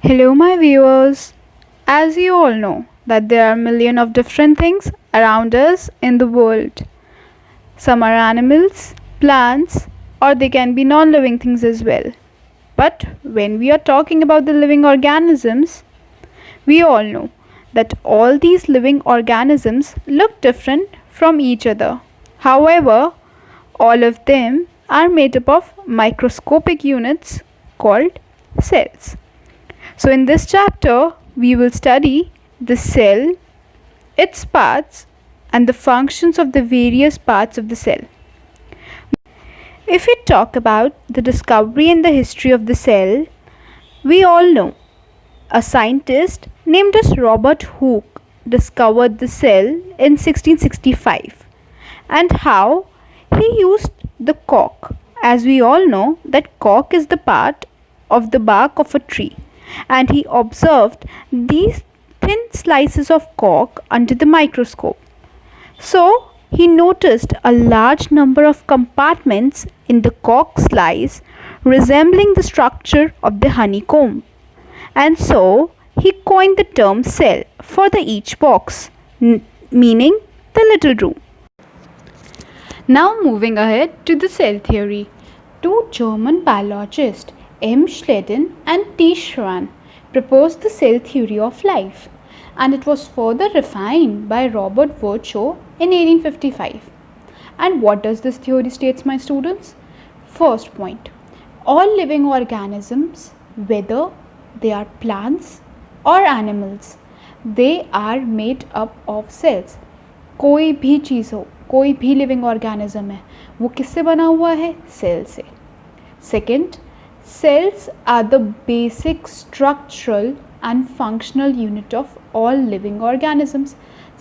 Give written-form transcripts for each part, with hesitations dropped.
Hello, my viewers. As you all know, that there are a million of different things around us in the world. Some are animals, plants, or they can be non-living things as well. But when we are talking about the living organisms, we all know that all these living organisms look different from each other. However, all of them are made up of microscopic units called cells. So, in this chapter, we will study the cell, its parts, and the functions of the various parts of the cell. If we talk about the discovery and the history of the cell, we all know a scientist named as Robert Hooke discovered the cell in 1665 and how he used the cork. As we all know that cork is the part of the bark of a tree, and he observed these thin slices of cork under the microscope. So he noticed a large number of compartments in the cork slice resembling the structure of the honeycomb. And so he coined the term cell for the each box, meaning the little room. Now moving ahead to the cell theory. Two German biologists, M. Schleiden and T. Schwann, proposed the cell theory of life, and it was further refined by Robert Virchow in 1855. And what does this theory states, my students? First point, all living organisms, whether they are plants or animals, they are made up of cells. कोई भी चीज़ हो, कोई भी living organism है, वो किससे बना हुआ है? सेल से. Second, cells are the basic structural and functional unit of all living organisms.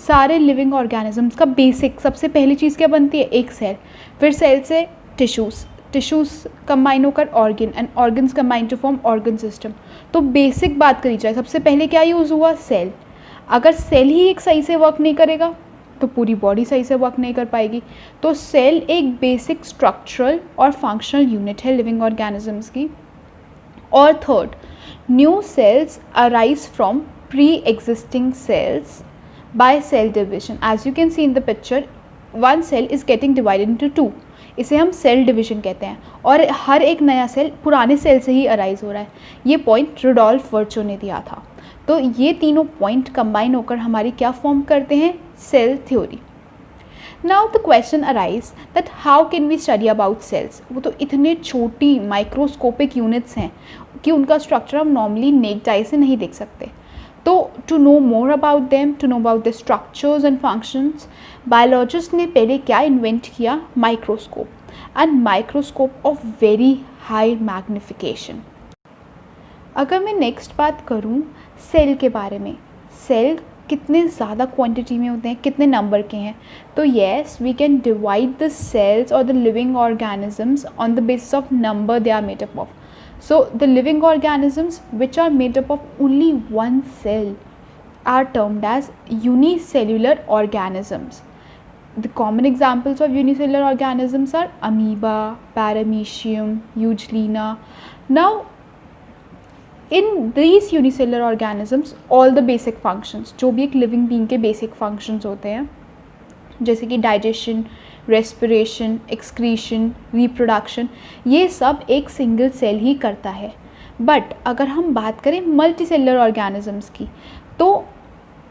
सारे लिविंग ऑर्गेनिजम्स का बेसिक सबसे पहली चीज़ क्या बनती है? एक सेल. फिर सेल से टिश्यूज़ कंबाइन होकर organ and organs combine to form organ system. तो बेसिक बात करी जाए, सबसे पहले क्या यूज़ हुआ? सेल. अगर सेल ही एक सही से वर्क नहीं करेगा तो पूरी बॉडी सही से वर्क नहीं कर पाएगी. तो सेल एक बेसिक स्ट्रक्चरल और फंक्शनल यूनिट है लिविंग ऑर्गेनिजम्स की. और third, new cells arise from pre existing cells by cell division. As you can see in the picture, one cell is getting divided into two. इसे हम cell division कहते हैं, और हर एक नया सेल पुराने सेल से ही अराइज हो रहा है. ये पॉइंट रुडोल्फ वर्चो ने दिया था. तो ये तीनों पॉइंट कंबाइन होकर हमारी क्या फॉर्म करते हैं? Cell theory. Now the question arise that how can we study about cells. वो तो इतने छोटी माइक्रोस्कोपिक यूनिट्स हैं कि उनका स्ट्रक्चर हम नॉर्मली नेक्ड आई से नहीं देख सकते. तो to know more about them, to know about the structures and functions, biologist ने पहले क्या इन्वेंट किया? Microscope. And microscope of very high magnification. अगर मैं नेक्स्ट बात करूं सेल के बारे में, सेल कितने ज़्यादा क्वांटिटी में होते हैं, कितने नंबर के हैं? तो yes, we can divide the cells और the living organisms on the basis of number they are made up of. So the living organisms which are made up of only one cell are termed as unicellular organisms. The common examples of unicellular organisms are amoeba, paramecium, euglena. Now in these unicellular organisms all the basic functions, जो भी एक living being के basic functions होते हैं, जैसे कि digestion, respiration, excretion, reproduction, ये सब एक सिंगल सेल ही करता है. बट अगर हम बात करें मल्टी सेलुलर ऑर्गेनिजम्स की, तो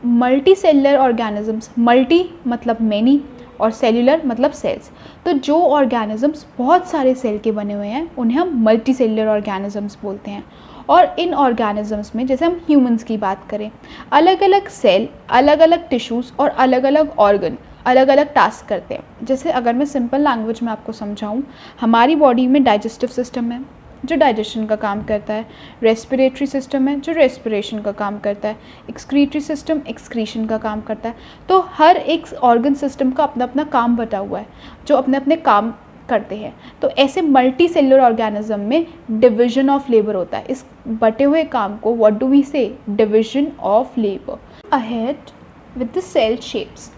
मल्टी सेलुलर ऑर्गेनिजम्स, मल्टी मतलब मैनी और सेलुलर मतलब सेल्स. तो जो ऑर्गेनिजम्स बहुत सारे सेल के बने हुए हैं उन्हें हम मल्टी सेलुलर ऑर्गेनिजम्स बोलते हैं. और इन ऑर्गेनिजम्स में, जैसे हम ह्यूमंस की बात करें, अलग अलग सेल, अलग अलग टिश्यूज़ और अलग अलग ऑर्गन अलग अलग टास्क करते हैं. जैसे अगर मैं सिंपल लैंग्वेज में आपको समझाऊं, हमारी बॉडी में डाइजेस्टिव सिस्टम है जो डाइजेशन का काम करता है, रेस्पिरेटरी सिस्टम है जो रेस्पिरेशन का काम करता है, एक्सक्रीटरी सिस्टम एक्सक्रीशन का काम करता है. तो हर एक ऑर्गन सिस्टम का अपना अपना काम बटा हुआ है जो अपने अपने काम करते हैं. तो ऐसे मल्टी सेलुलर ऑर्गेनिज्म में डिविजन ऑफ लेबर होता है. इस बटे हुए काम को what do we say? Division of labour. Ahead with the cell shapes.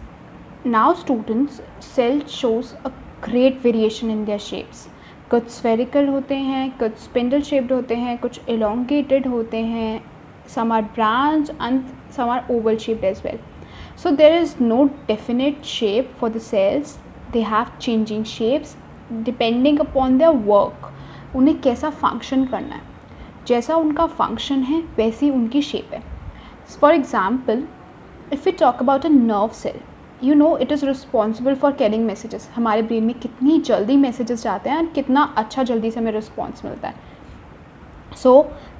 Now students, cell shows a great variation in their shapes. कुछ spherical होते हैं, कुछ spindle shaped होते हैं, कुछ elongated होते हैं, some are branched, and some are oval shaped as well. So there is no definite shape for the cells. They have changing shapes depending upon their work. उन्हें कैसा फंक्शन करना है, जैसा उनका फंक्शन है वैसी उनकी शेप है. For example, if we talk about a nerve cell, you know it is responsible for carrying messages. हमारे ब्रेन में कितनी जल्दी मैसेजेस जाते हैं और कितना अच्छा जल्दी से हमें रिस्पॉन्स मिलता है. So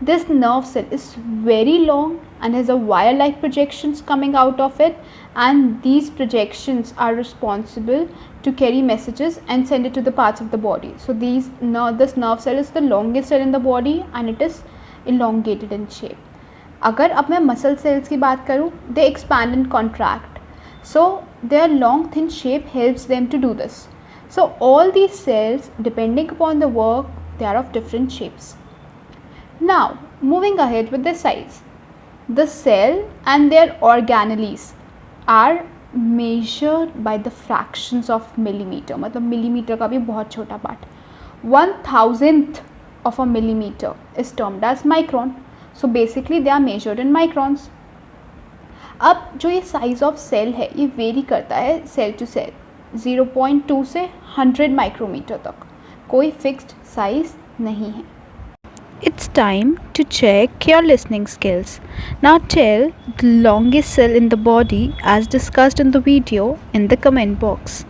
this nerve cell is very long and has a wire-like projections coming out of it, and these projections are responsible to carry messages and send it to the parts of the body. So this nerve cell is the longest cell in the body and it is elongated in shape. अगर अब मैं muscle cells की बात करूँ, they expand and contract. So their long thin shape helps them to do this. So all these cells, depending upon the work, they are of different shapes. Now moving ahead with the size, the cell and their organelles are measured by the fractions of millimeter. मतलब millimeter का भी बहुत छोटा part. 1,000th of a millimeter is termed as micron. So basically they are measured in microns. अब जो ये size of cell है ये vary करता है cell to cell, 0.2 से 100 micrometer तक. कोई fixed size नहीं है. It's time to check your listening skills. Now tell the longest cell in the body as discussed in the video in the comment box.